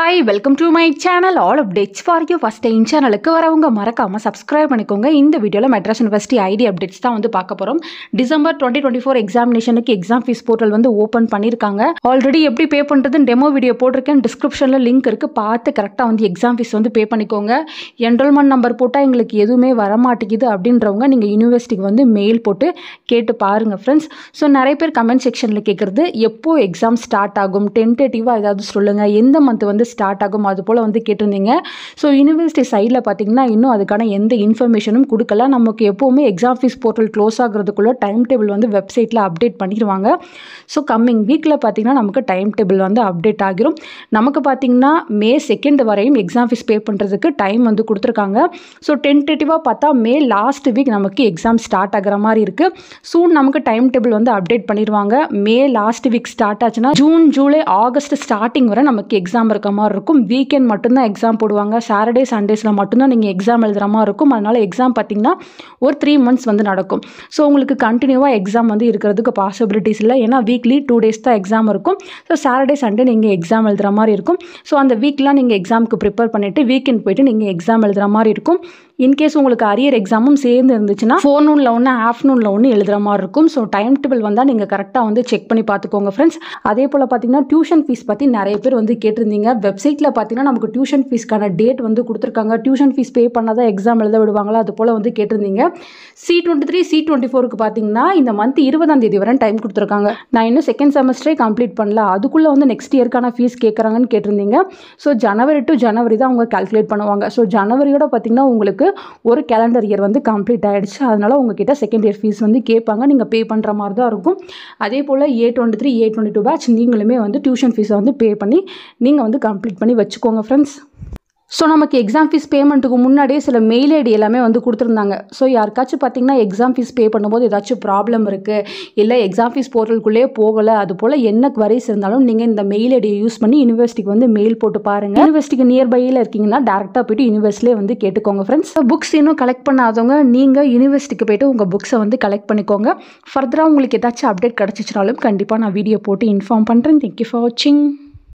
Hi, welcome to my channel. All updates for you. First time சேனலுக்கு வரவங்க மறக்காம subscribe பண்ணிக்கோங்க. இந்த வீடியோல மெட்ராஸ் யுனிவர்சிட்டி ஐடி அப்டேட்ஸ் தான் வந்து பார்க்க போறோம். டிசம்பர் 2024 எக்ஸாமினேஷனுக்கு எக்ஸாம் ஃபீஸ் போர்ட்டல் வந்து ஓபன் பண்ணிருக்காங்க. ஆல்ரெடி எப்படி பே பண்றதுன்னு டெமோ வீடியோ போட்டிருக்கேன். டிஸ்கிரிப்ஷன்ல லிங்க் இருக்கு. பார்த்து கரெக்ட்டா வந்து எக்ஸாம் ஃபீஸ் வந்து பே பண்ணிக்கோங்க. என்ரோல்மென்ட் நம்பர் போட்டா எங்களுக்கு எதுவுமே வர மாட்டேங்குது அப்படின்றவங்க நீங்க யுனிவர்சிட்டிக்கு வந்து மெயில் போட்டு கேட்டு பாருங்க फ्रेंड्स. சோ நிறைய பேர் கமெண்ட் செக்ஷன்ல கேக்குறது எப்போ எக்ஸாம் ஸ்டார்ட் ஆகும்? டென்டேட்டிவா ஏதாவது சொல்லுங்க. எந்த மந்த் வந்து ஸ்டார்ட் ஆகும் அது போல வந்து கேட்டிருந்தீங்க. ஸோ யூனிவர்சிட்டி சைடில் பார்த்தீங்கன்னா இன்னும் அதுக்கான எந்த இன்ஃபர்மேஷனும் கொடுக்கல. நமக்கு எப்போவுமே எக்ஸாம் ஃபீஸ் போர்ட்டல் க்ளோஸ் ஆகிறதுக்குள்ள டைம் டேபிள் வந்து வெப்சைட்டில் அப்டேட் பண்ணிடுவாங்க. ஸோ கம்மிங் வீக்கில் பார்த்தீங்கன்னா நமக்கு டைம் டேபிள் வந்து அப்டேட் ஆகிரும். நமக்கு பார்த்தீங்கன்னா May 2 வரையும் எக்ஸாம் ஃபீஸ் பே பண்ணுறதுக்கு டைம் வந்து கொடுத்துருக்காங்க. ஸோ டென்டேட்டிவாக பார்த்தா May லாஸ்ட் வீக் நமக்கு எக்ஸாம் ஸ்டார்ட் ஆகிற மாதிரி இருக்குது. சூன் நமக்கு டைம் டேபிள் வந்து அப்டேட் பண்ணிடுவாங்க. May லாஸ்ட் வீக் ஸ்டார்ட் ஆச்சுன்னா ஜூன் ஜூலை ஆகஸ்ட் ஸ்டார்டிங் வரை நமக்கு எக்ஸாம் இருக்க மாதிரி இருக்கும். வீக்கெண்ட் மட்டும்தான் எக்ஸாம் போடுவாங்க. சாட்டர்டே சண்டேஸில் மட்டும்தான் நீங்கள் எக்ஸாம் எழுதுகிற மாதிரி இருக்கும். அதனால் எக்ஸாம் பார்த்தீங்கன்னா ஒரு 3 months வந்து நடக்கும். ஸோ உங்களுக்கு கண்டினியூவாக எக்ஸாம் வந்து இருக்கிறதுக்கு பாசிபிலிட்டிஸ் இல்லை. ஏன்னா வீக்லி 2 days தான் எக்ஸாம் இருக்கும். ஸோ சாட்டர்டே சண்டே நீங்கள் எக்ஸாம் எழுதுகிற மாதிரி இருக்கும். ஸோ அந்த வீக்லாம் நீங்கள் எக்ஸாமுக்கு ப்ரிப்பேர் பண்ணிவிட்டு வீக்கெண்ட் போய்ட்டு நீங்கள் எக்ஸாம் எழுதுகிற மாதிரி இருக்கும். இன்கேஸ் உங்களுக்கு அரியர் எக்ஸாமும் சேர்ந்து இருந்துச்சுன்னா ஃபோர்நூனில் ஒன்று ஆஃப்டர்நூனில் ஒன்று எழுதுகிற மாதிரி இருக்கும். ஸோ டைம் டேபிள் வந்தால் நீங்கள் கரெக்டாக வந்து செக் பண்ணி பார்த்துக்கோங்க ஃப்ரெண்ட்ஸ். அதே போல் பார்த்தீங்கன்னா டியூஷன் ஃபீஸ் பற்றி நிறைய பேர் வந்து கேட்டிருந்தீங்க. வெப்சைட்டில் பார்த்தீங்கன்னா நமக்கு டியூஷன் ஃபீஸ்க்கான டேட் வந்து கொடுத்துருக்காங்க. டியூஷன் ஃபீஸ் பே பண்ணால் தான் எக்ஸாம் எழுத விடுவாங்களா அது போல் வந்து கேட்டிருந்தீங்க. C23 C24க்கு பார்த்தீங்கன்னா இந்த மந்த் 20ஆம் தேதி வரை டைம் கொடுத்துருக்காங்க. நான் இன்னும் செகண்ட் செமஸ்டரே கம்ப்ளீட் பண்ணல, அதுக்குள்ளே வந்து நெக்ஸ்ட் இயர்க்கான ஃபீஸ் கேட்குறாங்கன்னு கேட்டிருந்தீங்க. ஸோ ஜனவரி டு ஜனவரி தான் அவங்க கால்குலேட் பண்ணுவாங்க. ஸோ ஜனவரியோட பார்த்தீங்கன்னா உங்களுக்கு ஒரு கேலண்டர் இயர் வந்து கம்ப்ளீட் ஆகிடுச்சு. அதனால் உங்ககிட்ட செகண்ட் இயர் ஃபீஸ் வந்து கேட்பாங்க. நீங்கள் பே பண்ணுற மாதிரி தான் இருக்கும். அதே போல் A23 A22 பேட்ச் நீங்களுமே வந்து டியூஷன் ஃபீஸை வந்து பே பண்ணி நீங்கள் வந்து கம்ப்ளீட் பண்ணி வச்சுக்கோங்க ஃப்ரெண்ட்ஸ். ஸோ நமக்கு எக்ஸாம் ஃபீஸ் பேமெண்ட்டுக்கு முன்னாடியே சில மெயில் ஐடி எல்லாமே வந்து கொடுத்துருந்தாங்க. ஸோ யாருக்காச்சும் பார்த்தீங்கன்னா எக்ஸாம் ஃபீஸ் பே பண்ணும்போது ஏதாச்சும் ப்ராப்ளம் இருக்குது, இல்லை எக்ஸாம் ஃபீஸ் போர்ட்டலுக்குள்ளே போகலை, அது போல் என்ன குவரிஸ் இருந்தாலும் நீங்கள் இந்த மெயில் ஐடியை யூஸ் பண்ணி யூனிவர்சிட்டிக்கு வந்து மெயில் போட்டு பாருங்கள். யூனிவர்சிட்டிக்கு நியர்பையில் இருக்கீங்கன்னா டேரெக்டாக போய்ட்டு யூனிவர்சிட்டிலே வந்து கேட்டுக்கோங்க ஃப்ரெண்ட்ஸ். புக்ஸ் இன்னும் கலெக்ட் பண்ணாதவங்க நீங்கள் யூனிவர்சிட்டிக்கு போய்ட்டு உங்கள் புக்ஸை வந்து கலெக்ட் பண்ணிக்கோங்க. ஃபர்தராக உங்களுக்கு ஏதாச்சும் அப்டேட் கிடச்சிச்சினாலும் கண்டிப்பாக நான் வீடியோ போட்டு இன்ஃபார்ம் பண்ணுறேன். தேங்க்யூ ஃபார் வாட்சிங்.